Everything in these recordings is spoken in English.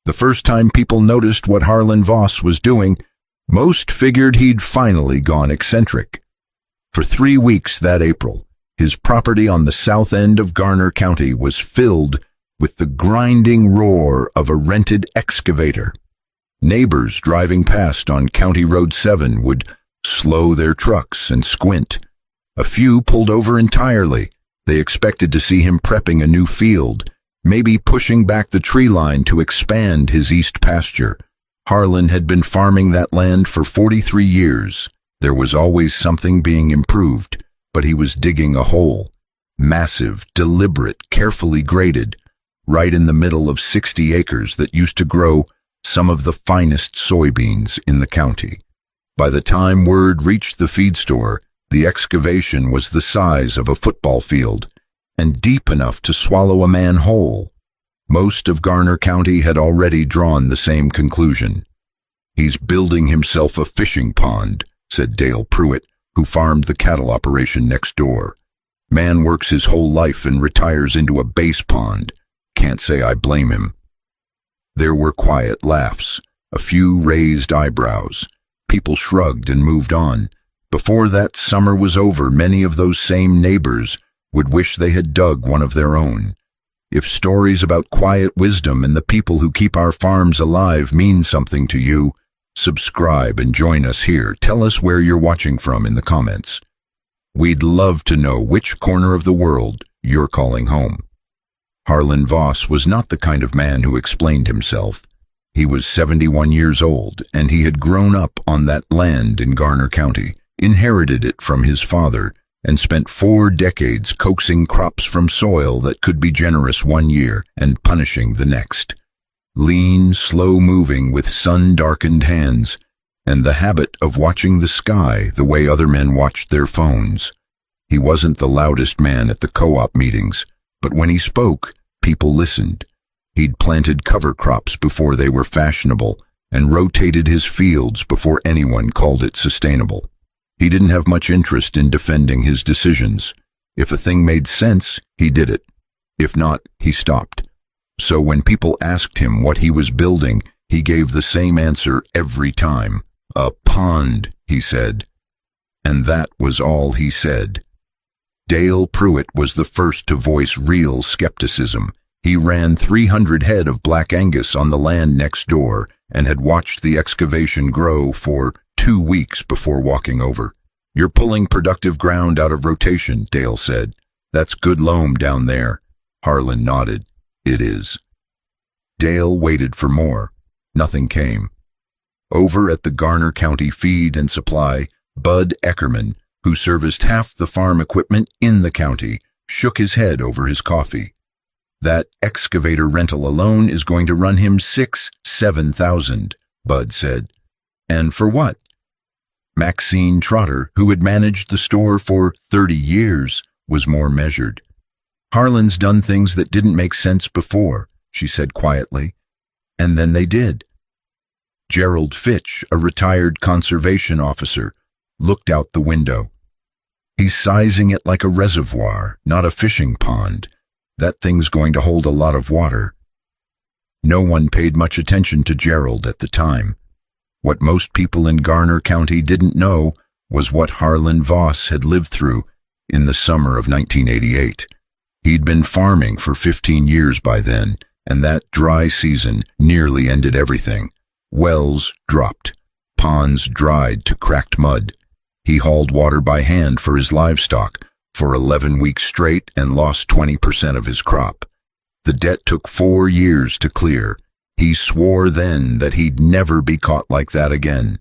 The first time people noticed what Harlan Voss was doing, most figured he'd finally gone eccentric. For 3 weeks that April, his property on the south end of Garner County was filled with the grinding roar of a rented excavator. Neighbors driving past on County Road 7 would slow their trucks and squint. A few pulled over entirely. They expected to see him prepping a new field, maybe pushing back the tree line to expand his east pasture. Harlan had been farming that land for 43 years. There was always something being improved, but he was digging a hole. Massive, deliberate, carefully graded, right in the middle of 60 acres that used to grow some of the finest soybeans in the county. By the time word reached the feed store, the excavation was the size of a football field and deep enough to swallow a man whole. Most of Garner County had already drawn the same conclusion. "He's building himself a fishing pond," said Dale Pruitt, who farmed the cattle operation next door. "Man works his whole life and retires into a base pond. Can't say I blame him." There were quiet laughs, a few raised eyebrows. People shrugged and moved on. Before that summer was over, many of those same neighbors would wish they had dug one of their own. If stories about quiet wisdom and the people who keep our farms alive mean something to you, subscribe and join us here. Tell us where you're watching from in the comments. We'd love to know which corner of the world you're calling home. Harlan Voss was not the kind of man who explained himself. He was 71 years old, and he had grown up on that land in Garner County, inherited it from his father, and spent 4 decades coaxing crops from soil that could be generous one year and punishing the next. Lean, slow-moving with sun-darkened hands, and the habit of watching the sky the way other men watched their phones. He wasn't the loudest man at the co-op meetings, but when he spoke, people listened. He'd planted cover crops before they were fashionable and rotated his fields before anyone called it sustainable. He didn't have much interest in defending his decisions. If a thing made sense, he did it. If not, he stopped. So when people asked him what he was building, he gave the same answer every time. "A pond," he said. And that was all he said. Dale Pruitt was the first to voice real skepticism. He ran 300 head of Black Angus on the land next door and had watched the excavation grow for 2 weeks before walking over. "You're pulling productive ground out of rotation," Dale said. "That's good loam down there." Harlan nodded. "It is." Dale waited for more. Nothing came. Over at the Garner County Feed and Supply, Bud Eckerman, who serviced half the farm equipment in the county, shook his head over his coffee. "That excavator rental alone is going to run him $7,000, Bud said. "And for what?" Maxine Trotter, who had managed the store for 30 years, was more measured. "Harlan's done things that didn't make sense before," she said quietly. And then they did. Gerald Fitch, a retired conservation officer, looked out the window. "He's sizing it like a reservoir, not a fishing pond. That thing's going to hold a lot of water." No one paid much attention to Gerald at the time. What most people in Garner County didn't know was what Harlan Voss had lived through in the summer of 1988. He'd been farming for 15 years by then, and that dry season nearly ended everything. Wells dropped, ponds dried to cracked mud. He hauled water by hand for his livestock for 11 weeks straight and lost 20% of his crop. The debt took 4 years to clear. He swore then that he'd never be caught like that again.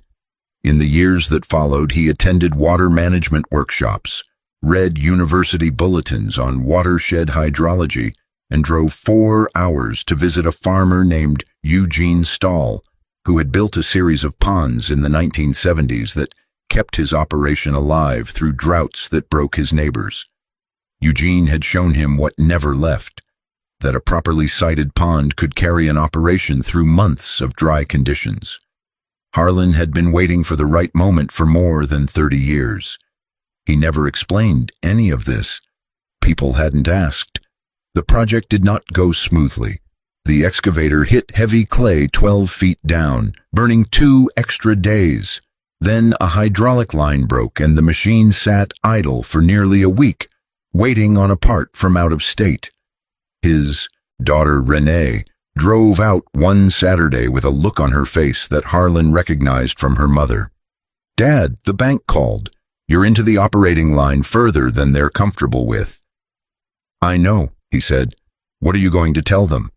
In the years that followed, he attended water management workshops, read university bulletins on watershed hydrology, and drove 4 hours to visit a farmer named Eugene Stahl, who had built a series of ponds in the 1970s that kept his operation alive through droughts that broke his neighbors. Eugene had shown him what never left, that a properly sited pond could carry an operation through months of dry conditions. Harlan had been waiting for the right moment for more than 30 years. He never explained any of this. People hadn't asked. The project did not go smoothly. The excavator hit heavy clay 12 feet down, burning 2 extra days. Then a hydraulic line broke and the machine sat idle for nearly a week, waiting on a part from out of state. His daughter Renee drove out one Saturday with a look on her face that Harlan recognized from her mother. "Dad, the bank called. You're into the operating line further than they're comfortable with." "I know," he said. "What are you going to tell them?"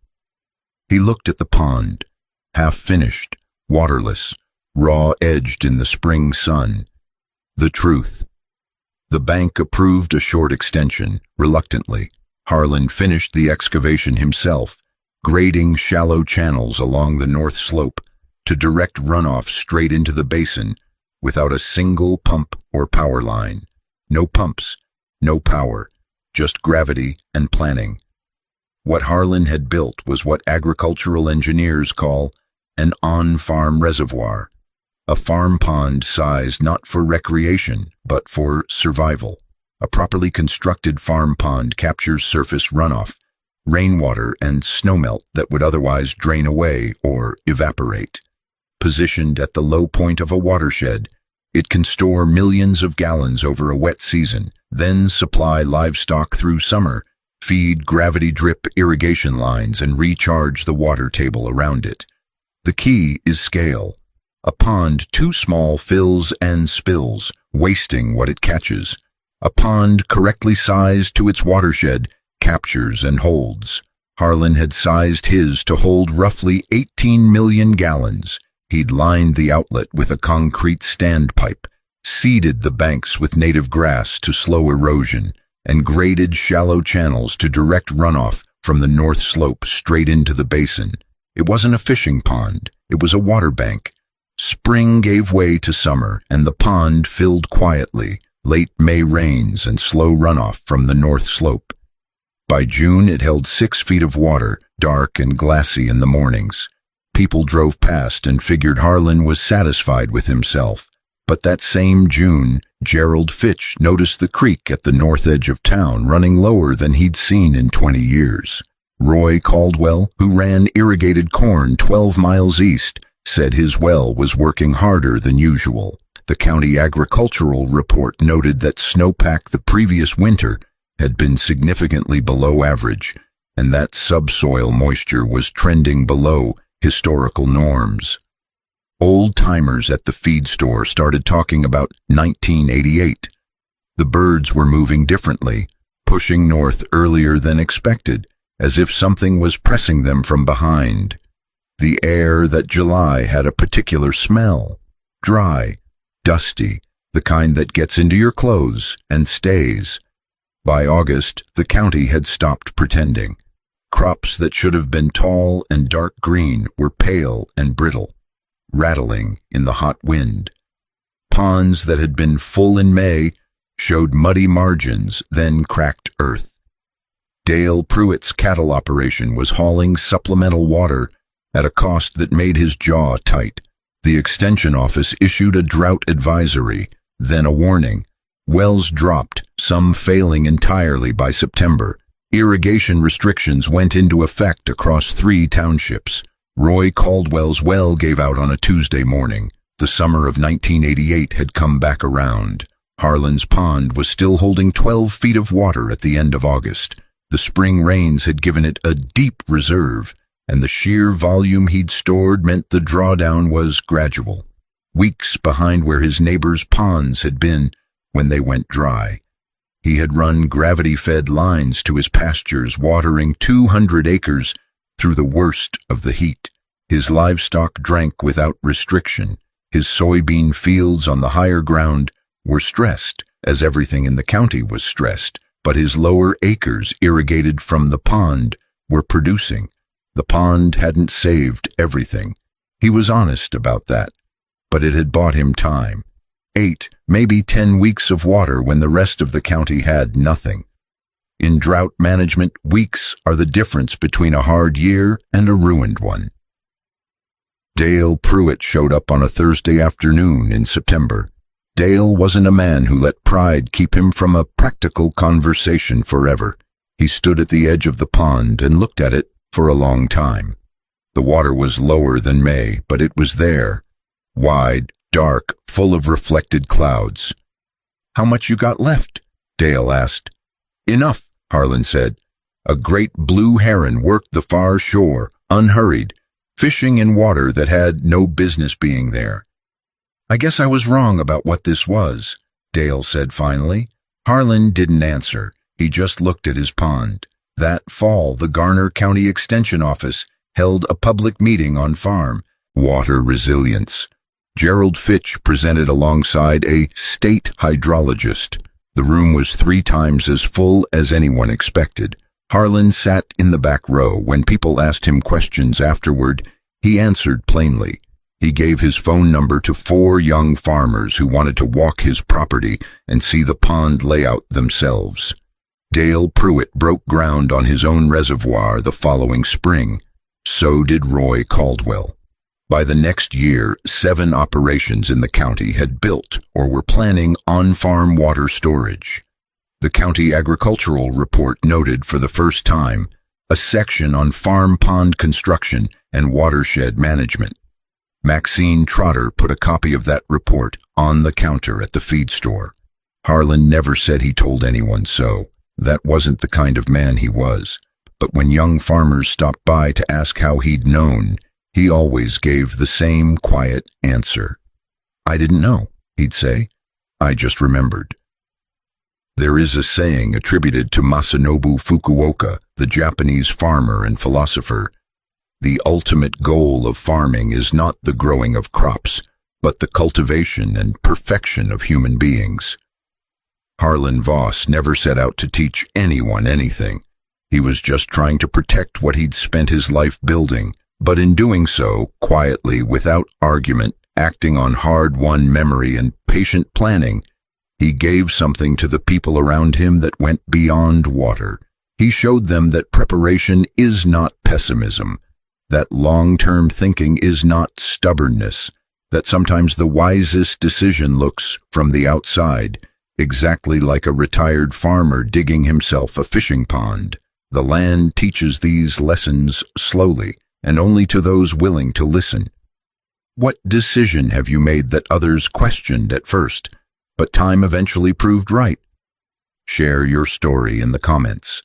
He looked at the pond, half-finished, waterless, raw-edged in the spring sun. The truth. The bank approved a short extension, reluctantly. Harlan finished the excavation himself, grading shallow channels along the north slope to direct runoff straight into the basin without a single pump or power line. No pumps, no power, just gravity and planning. What Harlan had built was what agricultural engineers call an on-farm reservoir, a farm pond sized not for recreation, but for survival. A properly constructed farm pond captures surface runoff, rainwater, and snowmelt that would otherwise drain away or evaporate. Positioned at the low point of a watershed, it can store millions of gallons over a wet season, then supply livestock through summer, feed gravity-drip irrigation lines, and recharge the water table around it. The key is scale. A pond too small fills and spills, wasting what it catches. A pond correctly sized to its watershed captures and holds. Harlan had sized his to hold roughly 18 million gallons. He'd lined the outlet with a concrete standpipe, seeded the banks with native grass to slow erosion, and graded shallow channels to direct runoff from the north slope straight into the basin. It wasn't a fishing pond, it was a water bank. Spring gave way to summer, and the pond filled quietly, late May rains and slow runoff from the north slope. By June, it held 6 feet of water, dark and glassy in the mornings. People drove past and figured Harlan was satisfied with himself. But that same June, Gerald Fitch noticed the creek at the north edge of town running lower than he'd seen in 20 years. Roy Caldwell, who ran irrigated corn 12 miles east, said his well was working harder than usual. The county agricultural report noted that snowpack the previous winter had been significantly below average, and that subsoil moisture was trending below historical norms. Old-timers at the feed store started talking about 1988. The birds were moving differently, pushing north earlier than expected, as if something was pressing them from behind. The air that July had a particular smell, dry, dusty, the kind that gets into your clothes and stays. By August, the county had stopped pretending. Crops that should have been tall and dark green were pale and brittle, rattling in the hot wind. Ponds that had been full in May showed muddy margins, then cracked earth. Dale Pruitt's cattle operation was hauling supplemental water at a cost that made his jaw tight. The extension office issued a drought advisory, then a warning. Wells dropped, some failing entirely by September. Irrigation restrictions went into effect across 3 townships. Roy Caldwell's well gave out on a Tuesday morning. The summer of 1988 had come back around. Harlan's pond was still holding 12 feet of water at the end of August. The spring rains had given it a deep reserve, and the sheer volume he'd stored meant the drawdown was gradual, weeks behind where his neighbors' ponds had been when they went dry. He had run gravity-fed lines to his pastures, watering 200 acres through the worst of the heat. His livestock drank without restriction. His soybean fields on the higher ground were stressed, as everything in the county was stressed, but his lower acres, irrigated from the pond, were producing. The pond hadn't saved everything. He was honest about that, but it had bought him time. 8, maybe 10 weeks of water when the rest of the county had nothing. In drought management, weeks are the difference between a hard year and a ruined one. Dale Pruitt showed up on a Thursday afternoon in September. Dale wasn't a man who let pride keep him from a practical conversation forever. He stood at the edge of the pond and looked at it for a long time. The water was lower than May, but it was there, wide, dark, full of reflected clouds. "How much you got left?" Dale asked. "Enough," Harlan said. A great blue heron worked the far shore, unhurried, fishing in water that had no business being there. "I guess I was wrong about what this was," Dale said finally. Harlan didn't answer. He just looked at his pond. That fall, the Garner County Extension Office held a public meeting on farm water resilience. Gerald Fitch presented alongside a state hydrologist. The room was 3 times as full as anyone expected. Harlan sat in the back row. When people asked him questions afterward, he answered plainly. He gave his phone number to 4 young farmers who wanted to walk his property and see the pond layout themselves. Dale Pruitt broke ground on his own reservoir the following spring. So did Roy Caldwell. By the next year, 7 operations in the county had built or were planning on-farm water storage. The county agricultural report noted for the first time a section on farm pond construction and watershed management. Maxine Trotter put a copy of that report on the counter at the feed store. Harlan never said he told anyone so. That wasn't the kind of man he was. But when young farmers stopped by to ask how he'd known, he always gave the same quiet answer. "I didn't know," he'd say. "I just remembered." There is a saying attributed to Masanobu Fukuoka, the Japanese farmer and philosopher. The ultimate goal of farming is not the growing of crops, but the cultivation and perfection of human beings. Harlan Voss never set out to teach anyone anything. He was just trying to protect what he'd spent his life building, but in doing so, quietly, without argument, acting on hard-won memory and patient planning, he gave something to the people around him that went beyond water. He showed them that preparation is not pessimism, that long-term thinking is not stubbornness, that sometimes the wisest decision looks, from the outside, exactly like a retired farmer digging himself a fishing pond. The land teaches these lessons slowly, and only to those willing to listen. What decision have you made that others questioned at first, but time eventually proved right? Share your story in the comments.